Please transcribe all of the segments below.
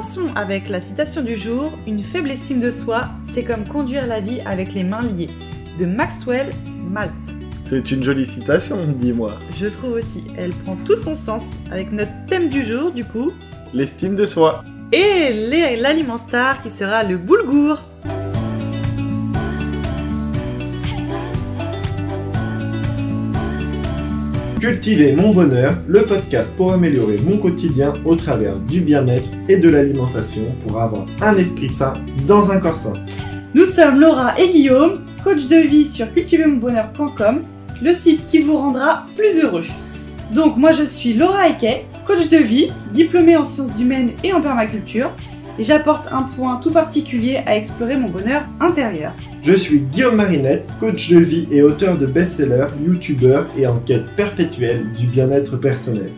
commençons avec la citation du jour. Une faible estime de soi, c'est comme conduire la vie avec les mains liées. De Maxwell Maltz. C'est une jolie citation, dis-moi. Je trouve aussi, elle prend tout son sens avec notre thème du jour du coup. L'estime de soi. Et l'aliment star qui sera le boulgour. Cultiver mon bonheur, le podcast pour améliorer mon quotidien au travers du bien-être et de l'alimentation pour avoir un esprit sain dans un corps sain. Nous sommes Laura et Guillaume, coach de vie sur cultivermonbonheur.com, le site qui vous rendra plus heureux. Donc moi je suis Laura Eke, coach de vie, diplômée en sciences humaines et en permaculture, et j'apporte un point tout particulier à explorer mon bonheur intérieur. Je suis Guillaume Marinette, coach de vie et auteur de best-sellers, youtubeur et en quête perpétuelle du bien-être personnel.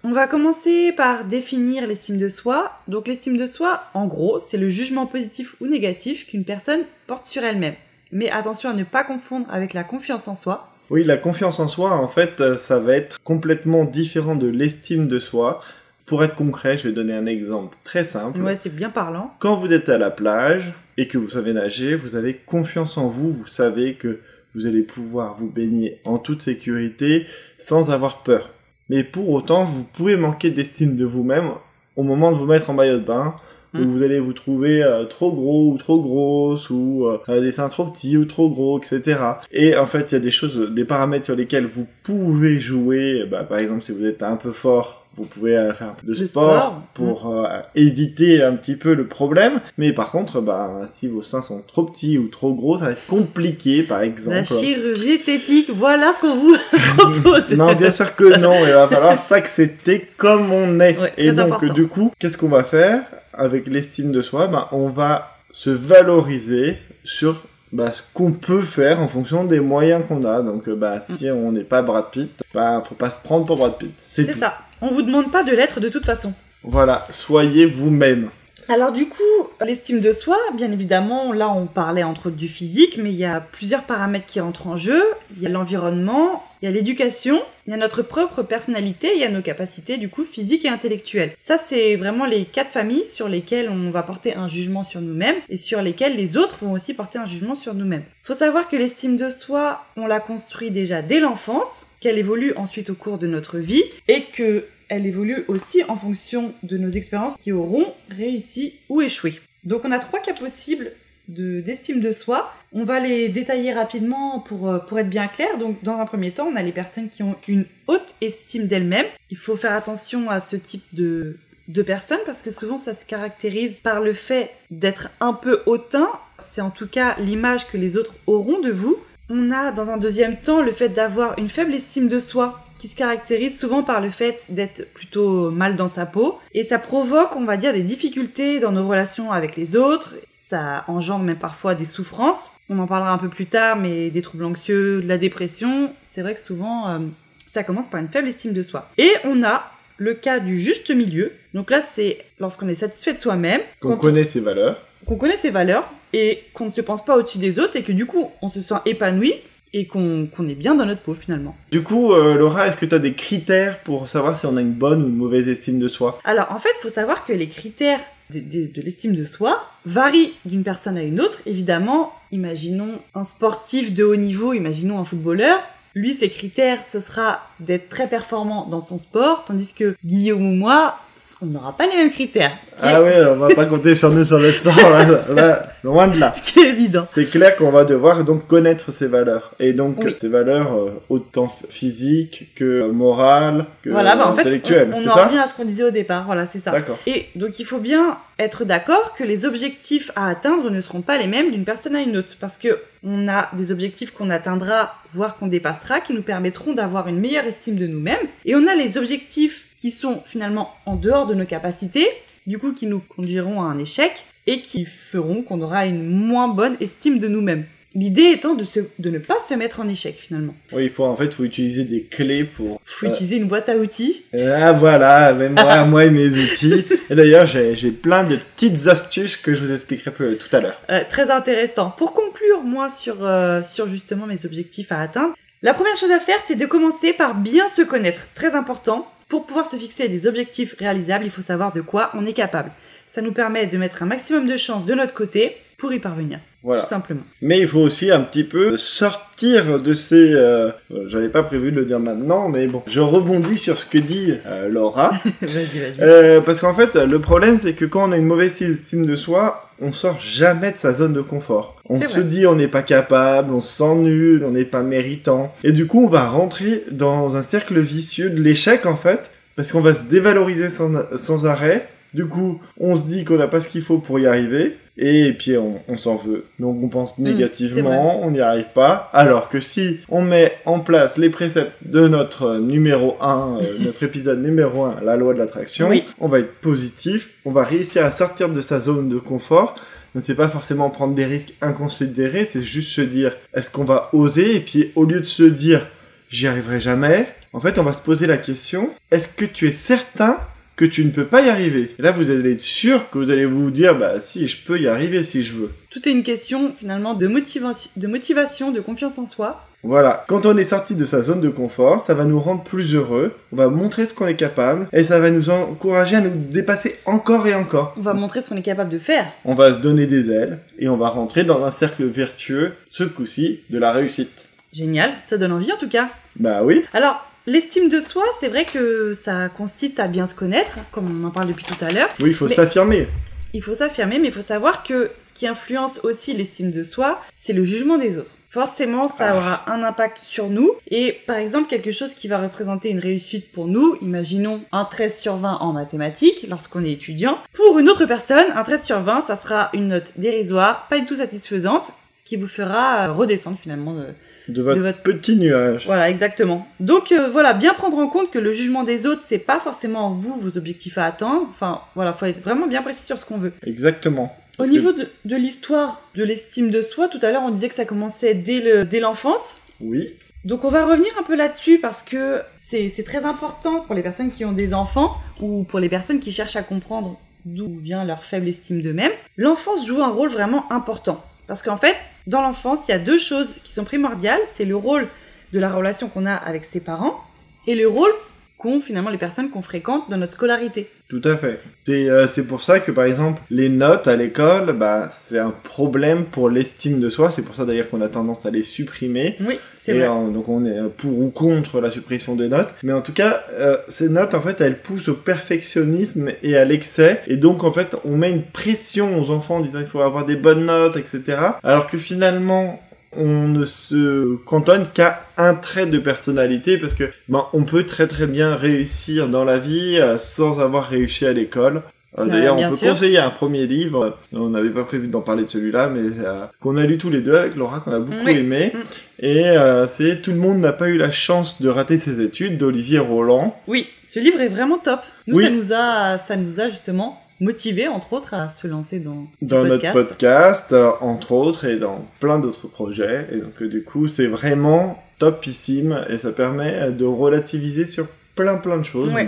On va commencer par définir l'estime de soi. Donc l'estime de soi, en gros, c'est le jugement positif ou négatif qu'une personne porte sur elle-même. Mais attention à ne pas confondre avec la confiance en soi. Oui, la confiance en soi, en fait, ça va être complètement différent de l'estime de soi. Pour être concret, je vais donner un exemple très simple. Ouais, c'est bien parlant. Quand vous êtes à la plage et que vous savez nager, vous avez confiance en vous, vous savez que vous allez pouvoir vous baigner en toute sécurité sans avoir peur. Mais pour autant, vous pouvez manquer d'estime de vous-même au moment de vous mettre en maillot de bain, où vous allez vous trouver trop gros ou trop grosse, ou des seins trop petits ou trop gros, etc. Et en fait, il y a des choses, des paramètres sur lesquels vous pouvez jouer. Par exemple, si vous êtes un peu fort, vous pouvez faire un peu de sport pour éviter un petit peu le problème. Mais par contre, si vos seins sont trop petits ou trop gros, ça va être compliqué, par exemple. La chirurgie esthétique, voilà ce qu'on vous propose. Non, bien sûr que non. Il va falloir s'accepter comme on est. Ouais, et donc, important. du coup, qu'est-ce qu'on va faire avec l'estime de soi? On va se valoriser sur ce qu'on peut faire en fonction des moyens qu'on a. Donc, si on n'est pas Brad Pitt, faut pas se prendre pour Brad Pitt. C'est tout. Ça. On vous demande pas de l'être de toute façon. Voilà, soyez vous-même. Alors du coup, l'estime de soi, bien évidemment, là on parlait entre autres du physique, mais il y a plusieurs paramètres qui entrent en jeu. Il y a l'environnement, il y a l'éducation, il y a notre propre personnalité, il y a nos capacités du coup physiques et intellectuelles. Ça c'est vraiment les 4 familles sur lesquelles on va porter un jugement sur nous-mêmes et sur lesquelles les autres vont aussi porter un jugement sur nous-mêmes. Faut savoir que l'estime de soi, on la construit déjà dès l'enfance, qu'elle évolue ensuite au cours de notre vie et que elle évolue aussi en fonction de nos expériences qui auront réussi ou échoué. Donc on a 3 cas possibles d'estime de soi. On va les détailler rapidement pour être bien clair. Donc dans un premier temps, on a les personnes qui ont une haute estime d'elles-mêmes. Il faut faire attention à ce type de personnes parce que souvent ça se caractérise par le fait d'être un peu hautain. C'est en tout cas l'image que les autres auront de vous. On a dans un deuxième temps le fait d'avoir une faible estime de soi qui se caractérise souvent par le fait d'être plutôt mal dans sa peau. Et ça provoque, on va dire, des difficultés dans nos relations avec les autres. Ça engendre même parfois des souffrances. On en parlera un peu plus tard, mais des troubles anxieux, de la dépression. C'est vrai que souvent, ça commence par une faible estime de soi. Et on a le cas du juste milieu. Donc là, c'est lorsqu'on est satisfait de soi-même. Qu'on connaît ses valeurs. Qu'on connaît ses valeurs et qu'on ne se pense pas au-dessus des autres et que du coup, on se sent épanoui. Et qu'on est bien dans notre peau finalement. Du coup, Laura, est-ce que tu as des critères pour savoir si on a une bonne ou une mauvaise estime de soi? Alors en fait, il faut savoir que les critères de l'estime de soi varient d'une personne à une autre. Évidemment, imaginons un sportif de haut niveau, imaginons un footballeur. Lui, ses critères, ce sera d'être très performant dans son sport, tandis que Guillaume ou moi, on n'aura pas les mêmes critères. Ah ouais, on va pas compter sur nous sur le sport, là, loin de là. Ce qui est évident. C'est clair qu'on va devoir donc connaître ses valeurs. Et donc, oui. Ses valeurs autant physiques que morales, que intellectuelles, en fait, c'est on ça? en revient à ce qu'on disait au départ, voilà, c'est ça. D'accord. Et donc, il faut bien être d'accord que les objectifs à atteindre ne seront pas les mêmes d'une personne à une autre. Parce que on a des objectifs qu'on atteindra, voire qu'on dépassera, qui nous permettront d'avoir une meilleure estime de nous-mêmes. Et on a les objectifs qui sont finalement en dehors de nos capacités, du coup qui nous conduiront à un échec et qui feront qu'on aura une moins bonne estime de nous-mêmes. L'idée étant de ne pas se mettre en échec finalement. Oui, faut utiliser des clés pour... Faut utiliser une boîte à outils. Ah voilà, même moi et mes outils. Et d'ailleurs, j'ai plein de petites astuces que je vous expliquerai tout à l'heure. Très intéressant. Pour conclure, moi, sur justement mes objectifs à atteindre, La première chose à faire, c'est de commencer par bien se connaître, très important. Pour pouvoir se fixer des objectifs réalisables, il faut savoir de quoi on est capable. Ça nous permet de mettre un maximum de chances de notre côté pour y parvenir. Voilà. Tout simplement. Mais il faut aussi un petit peu sortir de ces... J'avais pas prévu de le dire maintenant, mais bon. Je rebondis sur ce que dit Laura. Vas-y. Parce qu'en fait, le problème, c'est que quand on a une mauvaise estime de soi, on sort jamais de sa zone de confort. On se dit on n'est pas capable, on se sent nul, on n'est pas méritant. Et du coup, on va rentrer dans un cercle vicieux de l'échec, en fait, parce qu'on va se dévaloriser sans arrêt. Du coup, on se dit qu'on n'a pas ce qu'il faut pour y arriver, et puis on s'en veut. Donc on pense négativement, on n'y arrive pas. Alors que si on met en place les préceptes de notre numéro 1, notre épisode numéro 1, la loi de l'attraction, on va être positif, on va réussir à sortir de sa zone de confort. Ne c'est pas forcément prendre des risques inconsidérés, c'est juste se dire, est-ce qu'on va oser? Et puis au lieu de se dire, j'y arriverai jamais, en fait on va se poser la question, est-ce que tu es certain que tu ne peux pas y arriver? Et là, vous allez être sûr que vous allez vous dire, bah si, je peux y arriver si je veux. Tout est une question, finalement, de motivation, de confiance en soi. Voilà. Quand on est sorti de sa zone de confort, ça va nous rendre plus heureux, on va montrer ce qu'on est capable, et ça va nous encourager à nous dépasser encore et encore. On va montrer ce qu'on est capable de faire. On va se donner des ailes, et on va rentrer dans un cercle vertueux, ce coup-ci, de la réussite. Génial, ça donne envie en tout cas. Bah oui. Alors, l'estime de soi, c'est vrai que ça consiste à bien se connaître, comme on en parle depuis tout à l'heure. Oui, il faut s'affirmer. Il faut s'affirmer, mais il faut savoir que ce qui influence aussi l'estime de soi, c'est le jugement des autres. Forcément, ça aura un impact sur nous. Et par exemple, quelque chose qui va représenter une réussite pour nous, imaginons un 13 sur 20 en mathématiques lorsqu'on est étudiant. Pour une autre personne, un 13 sur 20, ça sera une note dérisoire, pas du tout satisfaisante, ce qui vous fera redescendre finalement de votre petit nuage. Voilà, exactement. Donc voilà, bien prendre en compte que le jugement des autres, c'est pas forcément vos objectifs à atteindre. Enfin, voilà, faut être vraiment bien précis sur ce qu'on veut. Exactement. Au niveau de l'histoire de l'estime de soi, tout à l'heure, on disait que ça commençait dès l'enfance. Oui. Donc on va revenir un peu là-dessus parce que c'est très important pour les personnes qui ont des enfants ou pour les personnes qui cherchent à comprendre d'où vient leur faible estime d'eux-mêmes. L'enfance joue un rôle vraiment important. Parce qu'en fait, dans l'enfance, il y a deux choses qui sont primordiales. C'est le rôle de la relation qu'on a avec ses parents et le rôle qu'ont finalement les personnes qu'on fréquente dans notre scolarité. Tout à fait. C'est pour ça que, par exemple, les notes à l'école, bah, c'est un problème pour l'estime de soi. C'est pour ça, d'ailleurs, qu'on a tendance à les supprimer. Oui, c'est vrai. Donc, on est pour ou contre la suppression des notes. Mais en tout cas, ces notes, en fait, elles poussent au perfectionnisme et à l'excès. Et donc, en fait, on met une pression aux enfants en disant il faut avoir des bonnes notes, etc. Alors que finalement, on ne se cantonne qu'à un trait de personnalité parce que on peut très très bien réussir dans la vie sans avoir réussi à l'école. D'ailleurs, on peut conseiller un premier livre, on n'avait pas prévu d'en parler de celui-là, mais qu'on a lu tous les deux avec Laura, qu'on a beaucoup aimé. Et c'est « Tout le monde n'a pas eu la chance de rater ses études » d'Olivier Roland. Oui, ce livre est vraiment top. Nous, ça nous a justement motivé, entre autres, à se lancer dans notre podcast, entre autres, et dans plein d'autres projets. Et donc, du coup, c'est vraiment topissime, et ça permet de relativiser sur plein de choses. Ouais,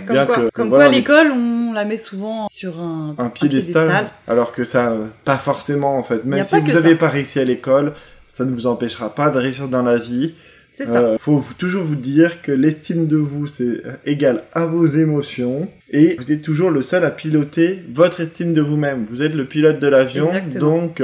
comme quoi l'école, on la met souvent sur un piédestal. Alors que ça, pas forcément, en fait. Même si vous n'avez pas réussi à l'école, ça ne vous empêchera pas de réussir dans la vie. C'est ça. Faut toujours vous dire que l'estime de vous, c'est égal à vos émotions. Et vous êtes toujours le seul à piloter votre estime de vous-même. Vous êtes le pilote de l'avion. Exactement. Donc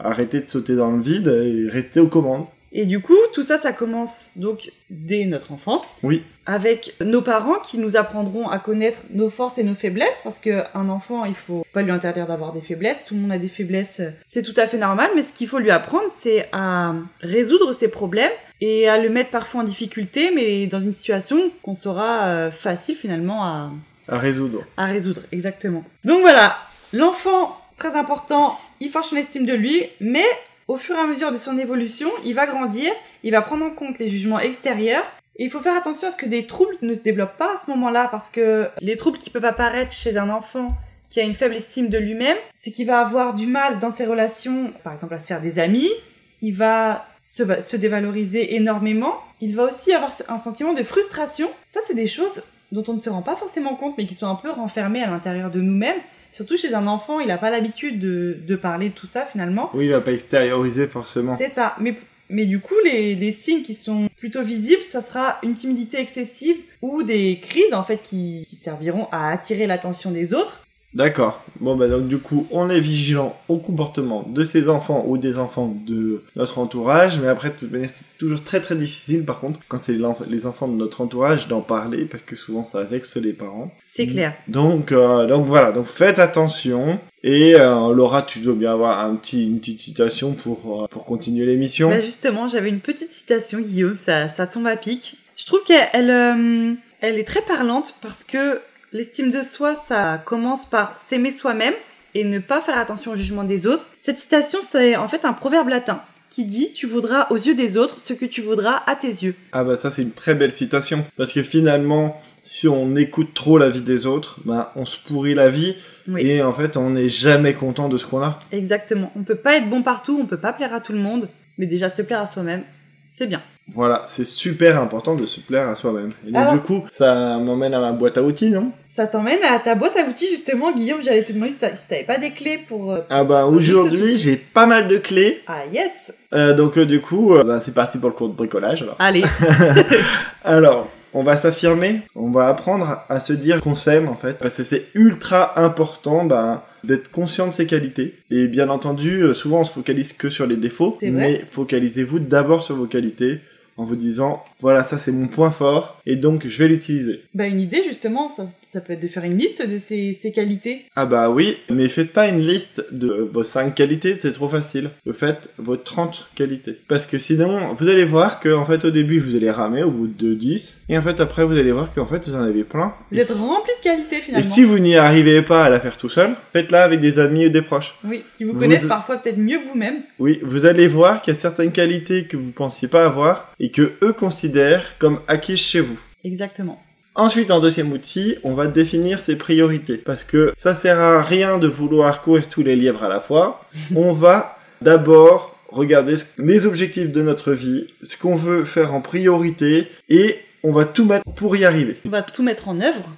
arrêtez de sauter dans le vide et restez aux commandes. Et du coup, tout ça, ça commence donc dès notre enfance. Oui. Avec nos parents qui nous apprendront à connaître nos forces et nos faiblesses, parce qu'un enfant, il faut pas lui interdire d'avoir des faiblesses. Tout le monde a des faiblesses, c'est tout à fait normal. Mais ce qu'il faut lui apprendre, c'est à résoudre ses problèmes et à le mettre parfois en difficulté, mais dans une situation qu'on saura facile finalement à résoudre. À résoudre, exactement. Donc voilà, l'enfant, très important, il forge son estime de lui, mais au fur et à mesure de son évolution, il va grandir, il va prendre en compte les jugements extérieurs. Et il faut faire attention à ce que des troubles ne se développent pas à ce moment-là, parce que les troubles qui peuvent apparaître chez un enfant qui a une faible estime de lui-même, c'est qu'il va avoir du mal dans ses relations, par exemple à se faire des amis, il va se dévaloriser énormément, il va aussi avoir un sentiment de frustration. Ça, c'est des choses dont on ne se rend pas forcément compte, mais qui sont un peu renfermées à l'intérieur de nous-mêmes. Surtout chez un enfant, il n'a pas l'habitude de parler de tout ça finalement. Oui, il va pas extérioriser forcément. C'est ça, mais Mais du coup, les signes qui sont plutôt visibles, ça sera une timidité excessive ou des crises en fait qui serviront à attirer l'attention des autres. D'accord. Bon, bah donc du coup, on est vigilant au comportement de ses enfants ou des enfants de notre entourage, mais après, de toute manière, c'est toujours très très difficile, par contre, quand c'est les enfants de notre entourage, d'en parler, parce que souvent ça vexe les parents. C'est clair. Donc voilà, donc faites attention. Et Laura, tu dois bien avoir une petite citation pour continuer l'émission. Bah justement, j'avais une petite citation, Guillaume, ça tombe à pic. Je trouve qu'elle est très parlante parce que l'estime de soi, ça commence par s'aimer soi-même et ne pas faire attention au jugement des autres. Cette citation, c'est en fait un proverbe latin qui dit « Tu voudras aux yeux des autres ce que tu voudras à tes yeux ». Ah bah ça, c'est une très belle citation. Parce que finalement, si on écoute trop la vie des autres, bah on se pourrit la vie. Oui. Et en fait, on n'est jamais content de ce qu'on a. Exactement. On peut pas être bon partout, on peut pas plaire à tout le monde. Mais déjà, se plaire à soi-même, c'est bien. Voilà, c'est super important de se plaire à soi-même. Et donc, du coup, ça m'emmène à ma boîte à outils, non ? Ça t'emmène à ta boîte à outils, justement, Guillaume. J'allais te demander si t'avais pas des clés pour... Ah bah, aujourd'hui, j'ai pas mal de clés. Ah, yes. Donc, du coup, c'est parti pour le cours de bricolage, alors. Allez. Alors, on va s'affirmer, on va apprendre à se dire qu'on s'aime, en fait, parce que c'est ultra important, d'être conscient de ses qualités. Et bien entendu, souvent, on se focalise que sur les défauts, mais focalisez-vous d'abord sur vos qualités, en vous disant, voilà, ça c'est mon point fort, et donc je vais l'utiliser. Bah une idée justement, ça peut être de faire une liste de ces qualités. Ah bah oui, mais faites pas une liste de vos 5 qualités, c'est trop facile. Faites vos 30 qualités. Parce que sinon, vous allez voir que en fait au début vous allez ramer au bout de 10, et en fait après vous allez voir qu'en fait vous en avez plein. Vous êtes rempli de qualités finalement. Et si vous n'y arrivez pas à la faire tout seul, faites-la avec des amis ou des proches. Oui, qui vous connaissent parfois peut-être mieux que vous-même. Oui, vous allez voir qu'il y a certaines qualités que vous pensiez pas avoir, et que eux considèrent comme acquises chez vous. Exactement. Ensuite, en deuxième outil, on va définir ses priorités. Parce que ça sert à rien de vouloir courir tous les lièvres à la fois. On va d'abord regarder les objectifs de notre vie, ce qu'on veut faire en priorité, et on va tout mettre pour y arriver. On va tout mettre en œuvre.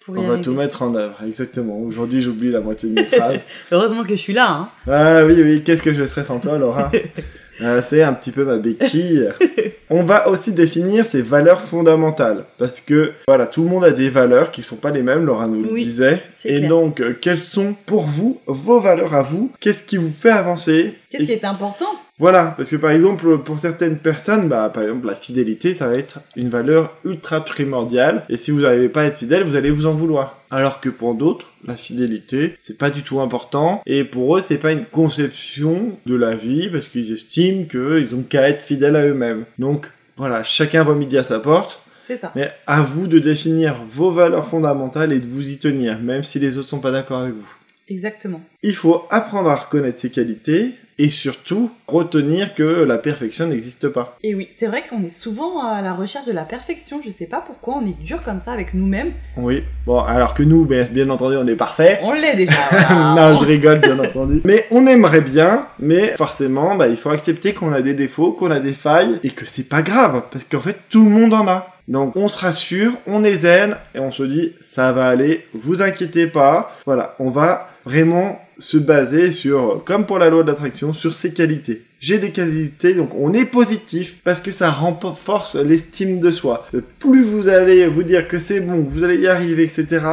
On va tout mettre en œuvre, exactement. Aujourd'hui, j'oublie la moitié de mes phrases. Heureusement que je suis là, hein. Ah oui, qu'est-ce que je serais sans toi, Laura. C'est un petit peu ma béquille. On va aussi définir ses valeurs fondamentales. Parce que, voilà, tout le monde a des valeurs qui sont pas les mêmes, Laura nous le disait. Et clair. Donc, quelles sont pour vous vos valeurs à vous ? Qu'est-ce qui vous fait avancer ? Qu'est-ce qui est important ? Voilà, parce que par exemple, pour certaines personnes, par exemple, la fidélité, ça va être une valeur ultra primordiale. Et si vous n'arrivez pas à être fidèle, vous allez vous en vouloir. Alors que pour d'autres, la fidélité, c'est pas du tout important. Et pour eux, c'est pas une conception de la vie, parce qu'ils estiment qu'ils ont qu'à être fidèles à eux-mêmes. Donc, voilà, chacun voit midi à sa porte. C'est ça. Mais à vous de définir vos valeurs fondamentales et de vous y tenir, même si les autres sont pas d'accord avec vous. Exactement. Il faut apprendre à reconnaître ses qualités et surtout retenir que la perfection n'existe pas. Et oui, c'est vrai qu'on est souvent à la recherche de la perfection. Je sais pas pourquoi on est dur comme ça avec nous-mêmes. Oui, bon, alors que nous, bien entendu, on est parfait. On l'est déjà. Voilà. Non, je rigole, bien entendu. Mais on aimerait bien, mais forcément, il faut accepter qu'on a des défauts, qu'on a des failles, et que c'est pas grave, parce qu'en fait, tout le monde en a. Donc on se rassure, on est zen, et on se dit, ça va aller, vous inquiétez pas. Voilà, on va vraiment se baser sur, comme pour la loi de l'attraction, sur ses qualités. J'ai des qualités, donc on est positif, parce que ça renforce l'estime de soi. Plus vous allez vous dire que c'est bon, que vous allez y arriver, etc.,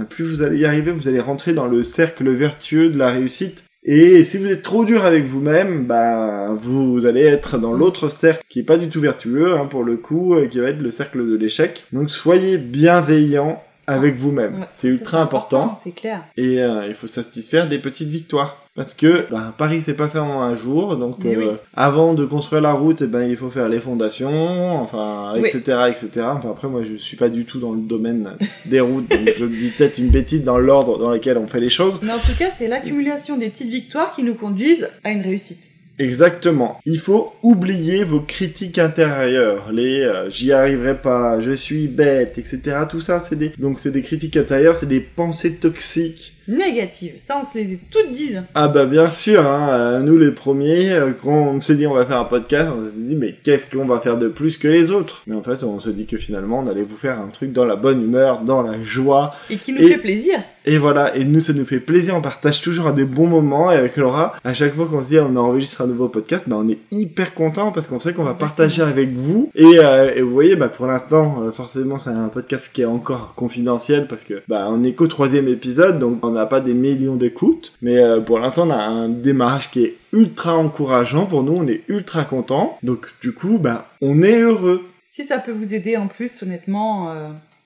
plus vous allez y arriver, vous allez rentrer dans le cercle vertueux de la réussite. Et si vous êtes trop dur avec vous-même, vous allez être dans l'autre cercle qui est pas du tout vertueux, pour le coup, qui va être le cercle de l'échec. Donc soyez bienveillant avec vous-même. Ouais, c'est ultra important. C'est clair. Et il faut satisfaire des petites victoires. Parce que Paris c'est pas fait en un jour, donc avant de construire la route, il faut faire les fondations, etc., etc. Après moi je suis pas du tout dans le domaine des routes, donc je dis peut-être une bêtise dans l'ordre dans lequel on fait les choses. Mais en tout cas c'est l'accumulation des petites victoires qui nous conduisent à une réussite. Exactement. Il faut oublier vos critiques intérieures, j'y arriverai pas, je suis bête, etc. Tout ça, c'est des critiques intérieures, c'est des pensées toxiques négatives. Ça, on se les est toutes dites. Ah bah bien sûr, hein, nous les premiers, quand on s'est dit on va faire un podcast, on s'est dit mais qu'est-ce qu'on va faire de plus que les autres? Mais en fait, on s'est dit que finalement, on allait vous faire un truc dans la bonne humeur, dans la joie. Et qui nous fait plaisir. Et voilà, et nous, ça nous fait plaisir, on partage toujours à des bons moments, et avec Laura, à chaque fois qu'on se dit on enregistre un nouveau podcast, bah on est hyper content parce qu'on sait qu'on va partager avec vous. Et vous voyez, bah pour l'instant, forcément, c'est un podcast qui est encore confidentiel parce que bah on est qu'au 3e épisode, donc on n'a pas des millions d'écoutes. Mais pour l'instant, on a un démarrage qui est ultra encourageant pour nous, on est ultra contents. Donc du coup, bah on est heureux. Si ça peut vous aider en plus, honnêtement...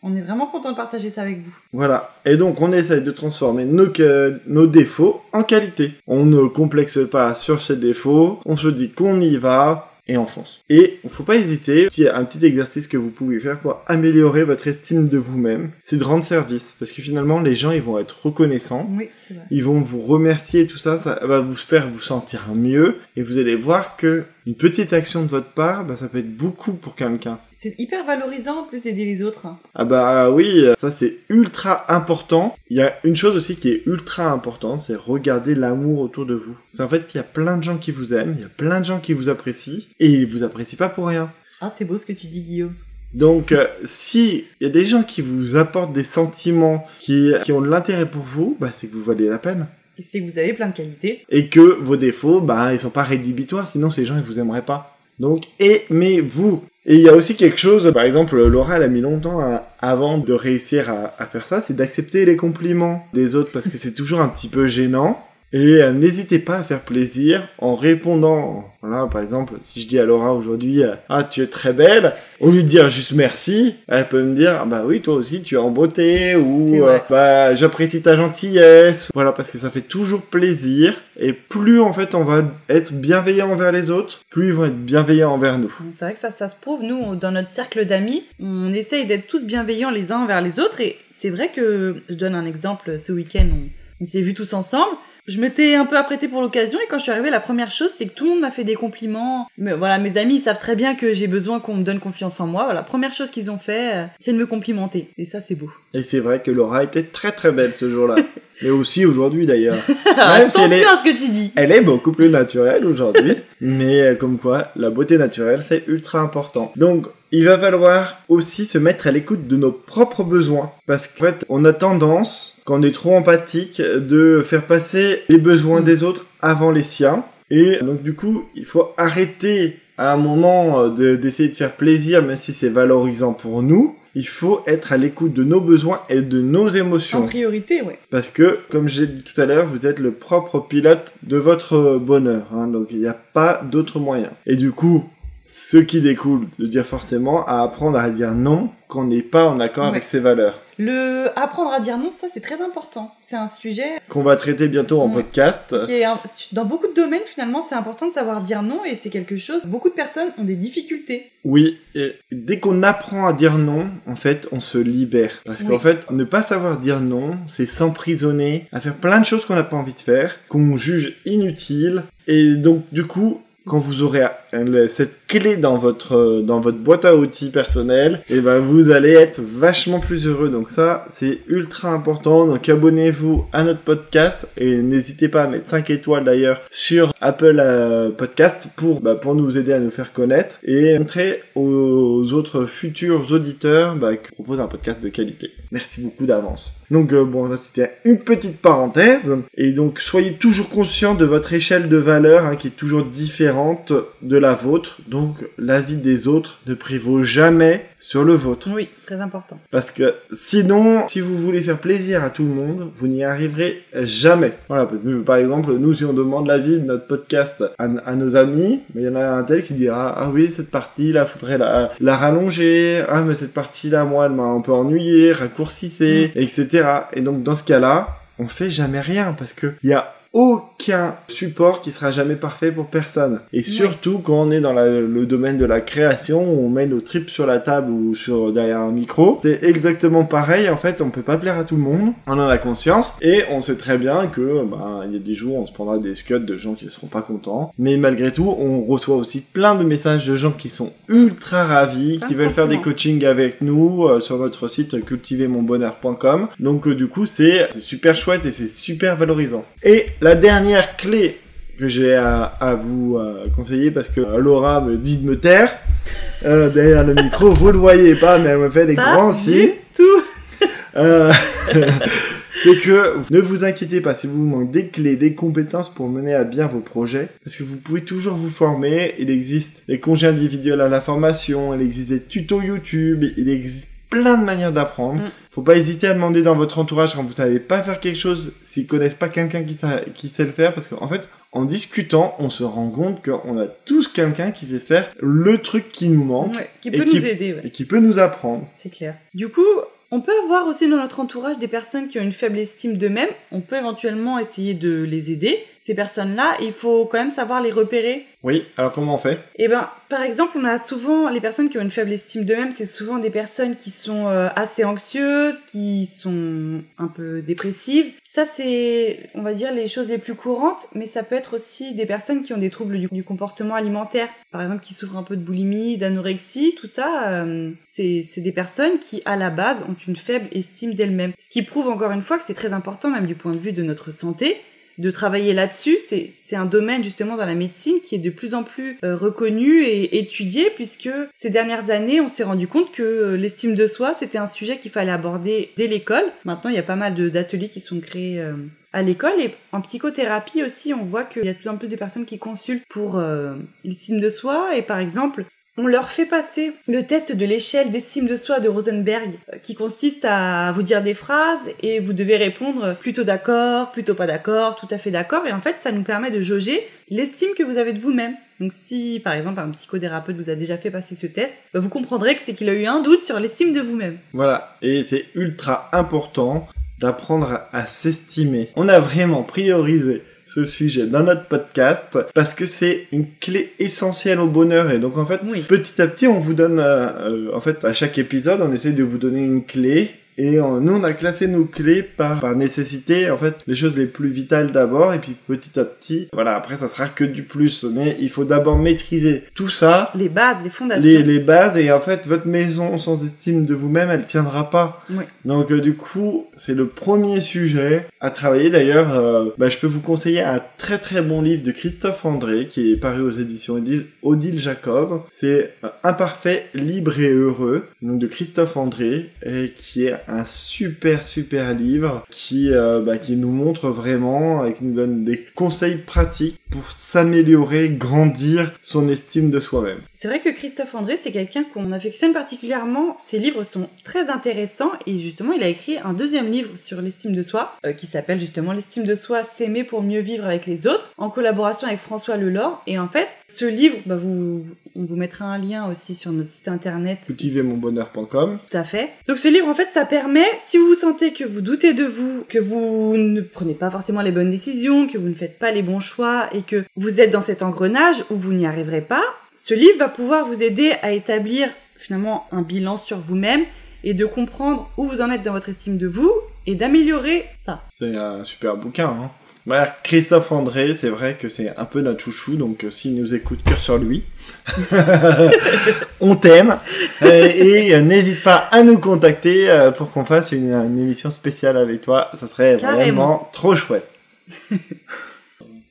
On est vraiment content de partager ça avec vous. Voilà. Et donc, on essaye de transformer nos défauts en qualité. On ne complexe pas sur ces défauts. On se dit qu'on y va et on fonce. Et faut pas hésiter. Il y a un petit exercice que vous pouvez faire pour améliorer votre estime de vous-même. C'est de rendre service. Parce que finalement, les gens, ils vont être reconnaissants. Oui, c'est vrai. Ils vont vous remercier, tout ça. Ça va vous faire vous sentir mieux. Et vous allez voir que une petite action de votre part, bah, ça peut être beaucoup pour quelqu'un. C'est hyper valorisant en plus d'aider les autres. Ah bah oui, ça c'est ultra important. Il y a une chose aussi qui est ultra importante, c'est regarder l'amour autour de vous. C'est en fait qu'il y a plein de gens qui vous aiment, il y a plein de gens qui vous apprécient, et ils vous apprécient pas pour rien. Ah, c'est beau ce que tu dis, Guillaume. Donc, si il y a des gens qui vous apportent des sentiments qui ont de l'intérêt pour vous, bah c'est que vous valez la peine. Et c'est que vous avez plein de qualités. Et que vos défauts, bah ils sont pas rédhibitoires, sinon ces gens ils vous aimeraient pas. Donc aimez-vous. Et il y a aussi quelque chose, par exemple, Laura elle a mis longtemps avant de réussir à faire ça, c'est d'accepter les compliments des autres parce que c'est toujours un petit peu gênant. Et n'hésitez pas à faire plaisir en répondant. Voilà, par exemple, si je dis à Laura aujourd'hui « Ah, tu es très belle », au lieu de dire juste « merci », elle peut me dire « Ah bah oui, toi aussi, tu es en beauté » ou « Bah, j'apprécie ta gentillesse ». Voilà, parce que ça fait toujours plaisir. Et plus, en fait, on va être bienveillant envers les autres, plus ils vont être bienveillants envers nous. C'est vrai que ça se prouve. Nous, dans notre cercle d'amis, on essaye d'être tous bienveillants les uns envers les autres. Et c'est vrai que, je donne un exemple, ce week-end, on s'est vus tous ensemble. Je m'étais un peu apprêtée pour l'occasion et quand je suis arrivée, la première chose, c'est que tout le monde m'a fait des compliments. Mais voilà, mes amis, ils savent très bien que j'ai besoin qu'on me donne confiance en moi. Voilà, la première chose qu'ils ont fait, c'est de me complimenter. Et ça, c'est beau. Et c'est vrai que Laura était très très belle ce jour-là. Mais aussi aujourd'hui d'ailleurs. Attention à ce que tu dis. Elle est beaucoup plus naturelle aujourd'hui. Mais comme quoi, la beauté naturelle, c'est ultra important. Donc, il va falloir aussi se mettre à l'écoute de nos propres besoins. Parce qu'en fait, on a tendance, quand on est trop empathique, de faire passer les besoins des autres avant les siens. Et donc du coup, il faut arrêter à un moment d'essayer de faire plaisir, même si c'est valorisant pour nous. Il faut être à l'écoute de nos besoins et de nos émotions. En priorité, ouais. Parce que, comme j'ai dit tout à l'heure, vous êtes le propre pilote de votre bonheur. Donc il n'y a pas d'autre moyen. Et du coup, ce qui découle de dire forcément à apprendre à dire non quand on n'est pas en accord avec ses valeurs. Le apprendre à dire non, ça c'est très important. C'est un sujet qu'on va traiter bientôt en podcast. Dans beaucoup de domaines, finalement, c'est important de savoir dire non et c'est quelque chose. Beaucoup de personnes ont des difficultés. Oui, et dès qu'on apprend à dire non, en fait, on se libère. Parce qu'en fait, ne pas savoir dire non, c'est s'emprisonner à faire plein de choses qu'on n'a pas envie de faire, qu'on juge inutiles. Et donc, du coup, quand vous aurez cette clé dans votre boîte à outils personnelle, et ben vous allez être vachement plus heureux. Donc ça, c'est ultra important. Donc abonnez-vous à notre podcast et n'hésitez pas à mettre 5 étoiles d'ailleurs sur Apple Podcast pour nous aider à nous faire connaître et montrer aux autres futurs auditeurs qu'on propose un podcast de qualité. Merci beaucoup d'avance. Donc là c'était une petite parenthèse et donc soyez toujours conscient de votre échelle de valeur qui est toujours différente de la vôtre, donc la vie des autres ne prévaut jamais sur le vôtre. Oui, très important. Parce que sinon, si vous voulez faire plaisir à tout le monde, vous n'y arriverez jamais. Voilà, par exemple, nous, si on demande l'avis de notre podcast à nos amis, il y en a un tel qui dira « Ah oui, cette partie-là, faudrait la rallonger. Ah, mais cette partie-là, moi, elle m'a un peu ennuyé, raccourcissez, etc. » Et donc, dans ce cas-là, on fait jamais rien parce que il y a aucun support qui sera jamais parfait pour personne. Et surtout quand on est dans le domaine de la création, où on met nos tripes sur la table ou derrière un micro, c'est exactement pareil. En fait, on peut pas plaire à tout le monde. On en a conscience et on sait très bien que il y a des jours où on se prendra des scuds de gens qui ne seront pas contents. Mais malgré tout, on reçoit aussi plein de messages de gens qui sont ultra ravis, qui veulent faire des coachings avec nous sur notre site cultivermonbonheur.com. Donc du coup, c'est super chouette et c'est super valorisant. Et la dernière clé que j'ai à vous conseiller, parce que Laura me dit de me taire derrière le micro, vous le voyez pas, mais elle me fait des grands signes. Tout. C'est que ne vous inquiétez pas si vous manquez des clés, des compétences pour mener à bien vos projets, parce que vous pouvez toujours vous former. Il existe des congés individuels à la formation, il existe des tutos YouTube, il existe plein de manières d'apprendre. Faut pas hésiter à demander dans votre entourage quand vous savez pas faire quelque chose, s'ils connaissent pas quelqu'un qui sait le faire, parce qu'en fait, en discutant, on se rend compte qu'on a tous quelqu'un qui sait faire le truc qui nous manque. Ouais, qui peut nous aider. Ouais. Et qui peut nous apprendre. C'est clair. Du coup, on peut avoir aussi dans notre entourage des personnes qui ont une faible estime d'eux-mêmes. On peut éventuellement essayer de les aider. Ces personnes-là, il faut quand même savoir les repérer. Oui, alors comment on fait ? Eh ben, par exemple, on a souvent les personnes qui ont une faible estime d'eux-mêmes, c'est souvent des personnes qui sont assez anxieuses, qui sont un peu dépressives. Ça, c'est, on va dire, les choses les plus courantes, mais ça peut être aussi des personnes qui ont des troubles du comportement alimentaire. Par exemple, qui souffrent un peu de boulimie, d'anorexie, tout ça, c'est des personnes qui, à la base, ont une faible estime d'elles-mêmes. Ce qui prouve encore une fois que c'est très important, même du point de vue de notre santé, de travailler là-dessus. C'est un domaine justement dans la médecine qui est de plus en plus reconnu et étudié, puisque ces dernières années, on s'est rendu compte que l'estime de soi, c'était un sujet qu'il fallait aborder dès l'école. Maintenant, il y a pas mal d'ateliers qui sont créés à l'école, et en psychothérapie aussi, on voit qu'il y a de plus en plus de personnes qui consultent pour l'estime de soi, et par exemple, on leur fait passer le test de l'échelle d'estime de soi de Rosenberg, qui consiste à vous dire des phrases et vous devez répondre plutôt d'accord, plutôt pas d'accord, tout à fait d'accord. Et en fait, ça nous permet de jauger l'estime que vous avez de vous-même. Donc si, par exemple, un psychothérapeute vous a déjà fait passer ce test, vous comprendrez que c'est qu'il a eu un doute sur l'estime de vous-même. Voilà, et c'est ultra important d'apprendre à s'estimer. On a vraiment priorisé ce sujet dans notre podcast parce que c'est une clé essentielle au bonheur, et donc en fait petit à petit on vous donne en fait à chaque épisode on essaie de vous donner une clé, et nous on a classé nos clés par nécessité, en fait les choses les plus vitales d'abord, et puis petit à petit voilà, après ça sera que du plus, mais il faut d'abord maîtriser tout ça, les bases, les fondations, les bases, et en fait votre maison sans estime de vous-même elle tiendra pas. Donc du coup c'est le premier sujet à travailler. D'ailleurs je peux vous conseiller un très très bon livre de Christophe André qui est paru aux éditions Odile Jacob. C'est Imparfait, libre et heureux, donc de Christophe André, et qui est un super livre qui nous montre vraiment et qui nous donne des conseils pratiques pour s'améliorer, grandir son estime de soi-même. C'est vrai que Christophe André, c'est quelqu'un qu'on affectionne particulièrement. Ses livres sont très intéressants, et justement il a écrit un deuxième livre sur l'estime de soi qui s'appelle justement l'estime de soi, s'aimer pour mieux vivre avec les autres, en collaboration avec François Lelore. Et en fait, ce livre, on vous mettra un lien aussi sur notre site internet cultivermonbonheur.com. Tout à fait. Donc ce livre, en fait, ça permet, si vous sentez que vous doutez de vous, que vous ne prenez pas forcément les bonnes décisions, que vous ne faites pas les bons choix, et que vous êtes dans cet engrenage où vous n'y arriverez pas, ce livre va pouvoir vous aider à établir finalement un bilan sur vous-même et de comprendre où vous en êtes dans votre estime de vous et d'améliorer ça. C'est un super bouquin, hein. Voilà, Christophe André, c'est vrai que c'est un peu notre chouchou, donc s'il nous écoute, cœur sur lui. On t'aime, et n'hésite pas à nous contacter pour qu'on fasse une émission spéciale avec toi, ça serait vraiment trop chouette.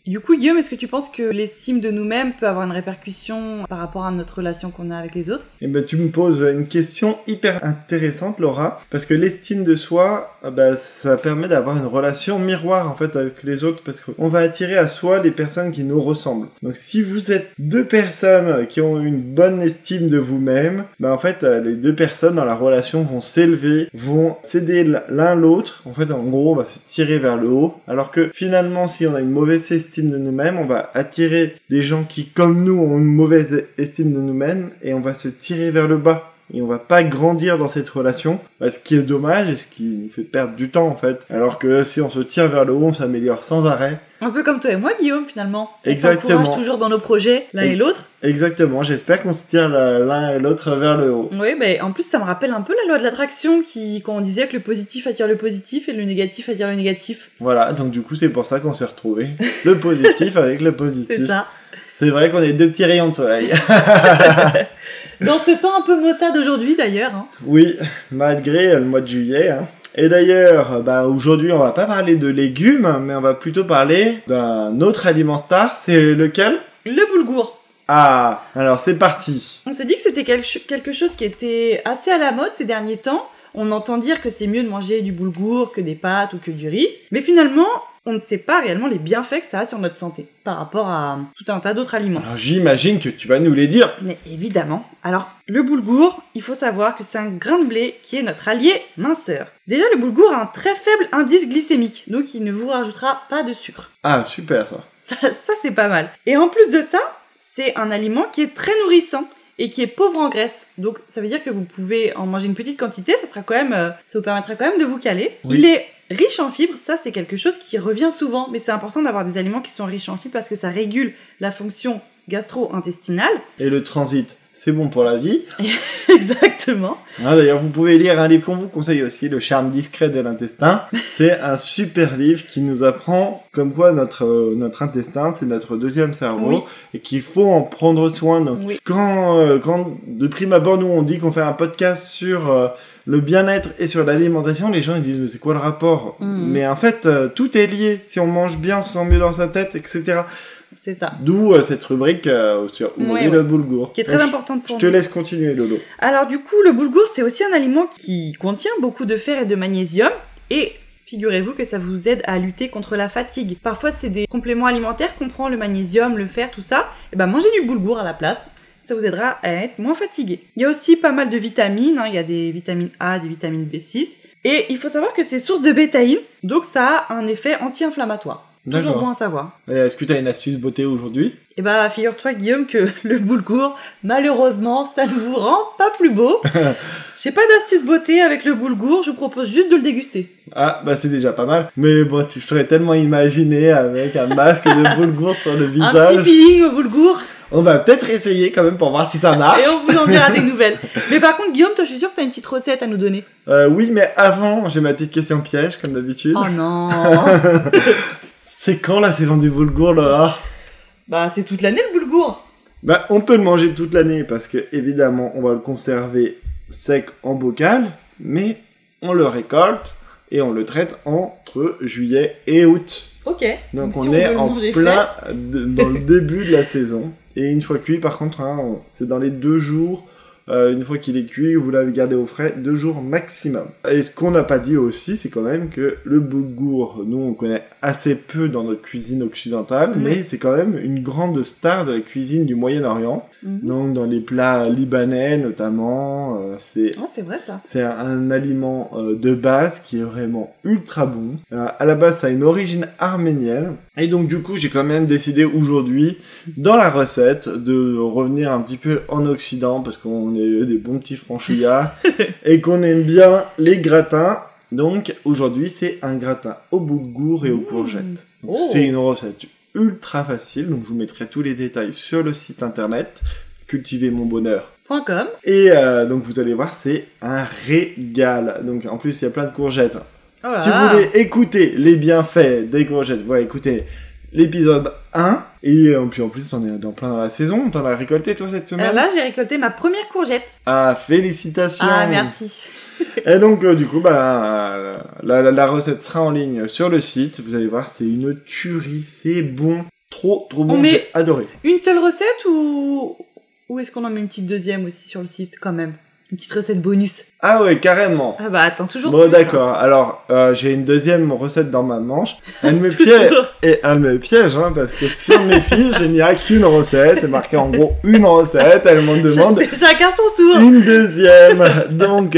Du coup, Guillaume, est-ce que tu penses que l'estime de nous-mêmes peut avoir une répercussion par rapport à notre relation qu'on a avec les autres ? Eh ben, tu me poses une question hyper intéressante, Laura, parce que l'estime de soi, ça permet d'avoir une relation miroir, en fait, avec les autres, parce qu'on va attirer à soi les personnes qui nous ressemblent. Donc, si vous êtes deux personnes qui ont une bonne estime de vous-même, en fait, les deux personnes dans la relation vont s'élever, vont s'aider l'un l'autre. En fait, en gros, on va se tirer vers le haut, alors que finalement, si on a une mauvaise estime de nous-mêmes, on va attirer des gens qui, comme nous, ont une mauvaise estime de nous-mêmes, et on va se tirer vers le bas. Et on va pas grandir dans cette relation, ce qui est dommage et ce qui nous fait perdre du temps en fait. Alors que si on se tire vers le haut, on s'améliore sans arrêt. Un peu comme toi et moi, Guillaume, finalement. Exactement. On s'encourage toujours dans nos projets, l'un et l'autre. Exactement, j'espère qu'on se tire l'un et l'autre vers le haut. Oui, mais en plus, ça me rappelle un peu la loi de l'attraction, quand on disait que le positif attire le positif et le négatif attire le négatif. Voilà, donc du coup, c'est pour ça qu'on s'est retrouvés. Le positif avec le positif. C'est ça. C'est vrai qu'on est deux petits rayons de soleil. Dans ce temps un peu maussade aujourd'hui, d'ailleurs. Hein. Oui, malgré le mois de juillet. Hein. Et d'ailleurs, aujourd'hui, on va pas parler de légumes, mais on va plutôt parler d'un autre aliment star. C'est lequel ? Le boulgour. Ah, alors c'est parti. On s'est dit que c'était quelque chose qui était assez à la mode ces derniers temps. On entend dire que c'est mieux de manger du boulgour que des pâtes ou que du riz. Mais finalement, on ne sait pas réellement les bienfaits que ça a sur notre santé par rapport à tout un tas d'autres aliments. Alors j'imagine que tu vas nous les dire. Mais évidemment. Alors, le boulgour, il faut savoir que c'est un grain de blé qui est notre allié minceur. Déjà, le boulgour a un très faible indice glycémique, donc il ne vous rajoutera pas de sucre. Ah, super ça. Ça c'est pas mal. Et en plus de ça, c'est un aliment qui est très nourrissant et qui est pauvre en graisse. Donc ça veut dire que vous pouvez en manger une petite quantité, ça vous permettra quand même de vous caler. Oui. Il est riche en fibres, ça c'est quelque chose qui revient souvent, mais c'est important d'avoir des aliments qui sont riches en fibres parce que ça régule la fonction gastro-intestinale. Et le transit, c'est bon pour la vie. Exactement. Ah, d'ailleurs, vous pouvez lire un livre qu'on vous conseille aussi, Le charme discret de l'intestin. C'est un super livre qui nous apprend comme quoi notre intestin, c'est notre deuxième cerveau, Oui. et qu'il faut en prendre soin. Donc, Oui. quand de prime abord, nous, on dit qu'on fait un podcast sur le bien-être et sur l'alimentation, les gens ils disent mais c'est quoi le rapport ? Mais en fait, tout est lié. Si on mange bien, on se sent mieux dans sa tête, etc. C'est ça. D'où cette rubrique sur Ouais, le boulgour. Qui est très Donc, importante pour je te nous. laisse continuer, Lolo. Alors du coup, le boulgour, c'est aussi un aliment qui contient beaucoup de fer et de magnésium. Et figurez-vous que ça vous aide à lutter contre la fatigue. Parfois, c'est des compléments alimentaires qu'on prend, le magnésium, le fer, tout ça. Et ben, mangez du boulgour à la place. Ça vous aidera à être moins fatigué. Il y a aussi pas mal de vitamines. Il y a des vitamines A, des vitamines B6. Et il faut savoir que c'est source de bétaïne. Donc ça a un effet anti-inflammatoire. Toujours D'accord. bon à savoir. Et est-ce que tu as une astuce beauté aujourd'hui ? Et bah, figure-toi, Guillaume, que le boulgour, malheureusement, ça ne vous rend pas plus beau. J'ai pas d'astuce beauté avec le boulgour, je vous propose juste de le déguster. Ah, bah c'est déjà pas mal. Mais bon, je t'aurais tellement imaginé avec un masque de boulgour sur le Un visage. petit peeling au boulgour, On va peut-être essayer quand même pour voir si ça marche. et on vous en dira des nouvelles. Mais par contre, Guillaume, toi, je suis sûre que t'as une petite recette à nous donner. Oui, mais avant, j'ai ma petite question piège, comme d'habitude. Oh non. C'est quand la saison du boulgour, là ? Bah, c'est toute l'année le boulgour. Bah, on peut le manger toute l'année parce que, évidemment, on va le conserver sec en bocal, mais on le récolte et on le traite entre juillet et août. Ok. Donc si on veut est le en manger plein dans le début de la saison. Et une fois cuit, par contre, hein, c'est dans les 2 jours. Une fois qu'il est cuit, vous l'avez gardé au frais 2 jours maximum. Et ce qu'on n'a pas dit aussi, c'est quand même que le boulgour, nous on connaît assez peu dans notre cuisine occidentale, mais c'est quand même une grande star de la cuisine du Moyen-Orient. Donc dans les plats libanais notamment, c'est Ah, c'est vrai ça. c'est un aliment de base qui est vraiment ultra bon. À la base, ça a une origine arménienne. Et donc, du coup, j'ai quand même décidé aujourd'hui, dans la recette, de revenir un petit peu en Occident, parce qu'on est des bons petits franchouillards, et qu'on aime bien les gratins. Donc, aujourd'hui, c'est un gratin au boulgour et aux courgettes. Donc, Oh. c'est une recette ultra facile, donc je vous mettrai tous les détails sur le site internet, cultivermonbonheur.com. .com. Et donc vous allez voir, c'est un régal. Donc en plus, il y a plein de courgettes. Oh là Si là. vous voulez écouter les bienfaits des courgettes, vous allez écouter l'épisode 1. Et puis en plus, on est dans la saison. T'en as récolté toi cette semaine ? Là, j'ai récolté ma première courgette. Ah, félicitations. Ah, merci. Et donc du coup, la recette sera en ligne sur le site. Vous allez voir, c'est une tuerie. C'est bon. Trop bon. On met- J'ai adoré. Une seule recette ou est-ce qu'on en met une petite deuxième aussi sur le site quand même ? Une petite recette bonus. Ah ouais, carrément. Ah bah attends, toujours Bon plus, d'accord, alors j'ai une deuxième recette dans ma manche. Elle me piège, Toujours. et elle me piège hein, parce que sur mes fiches, il n'y a qu'une recette. C'est marqué en gros une recette. Elle m'en demande Je sais, chacun son tour. une deuxième. Donc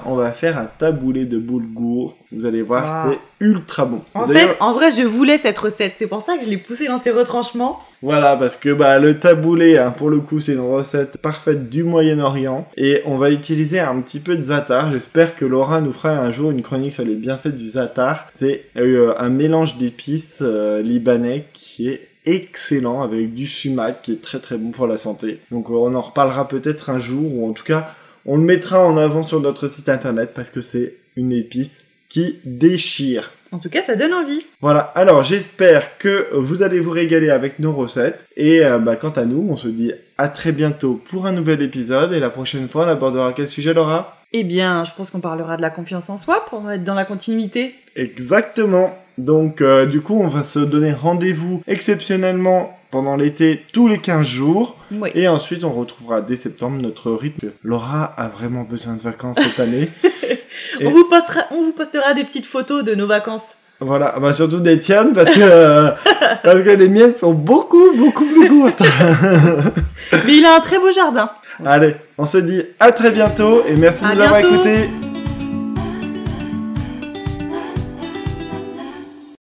on va faire un taboulé de boulgour. Vous allez voir, Wow. c'est ultra bon. En D'ailleurs, fait, en vrai, je voulais cette recette. C'est pour ça que je l'ai poussée dans ses retranchements. voilà, parce que le taboulé, hein, pour le coup, c'est une recette parfaite du Moyen-Orient. Et on va utiliser un petit peu de za'atar. J'espère que Laura nous fera un jour une chronique sur les bienfaits du za'atar. C'est un mélange d'épices libanais qui est excellent avec du sumac qui est très très bon pour la santé. Donc on en reparlera peut-être un jour, ou en tout cas on le mettra en avant sur notre site internet parce que c'est une épice qui déchire. En tout cas, ça donne envie. Voilà, alors j'espère que vous allez vous régaler avec nos recettes. Et quant à nous, on se dit à très bientôt pour un nouvel épisode. Et la prochaine fois, on abordera quel sujet, Laura ? Eh bien, je pense qu'on parlera de la confiance en soi pour être dans la continuité. Exactement. Donc, du coup, on va se donner rendez-vous exceptionnellement pendant l'été tous les 15 jours. Oui. Et ensuite, on retrouvera dès septembre notre rythme. Laura a vraiment besoin de vacances cette année. On vous postera des petites photos de nos vacances. Voilà, surtout des tiennes parce que les miennes sont beaucoup plus courtes. Mais il a un très beau jardin. Allez, on se dit à très bientôt et merci de nous avoir écoutés.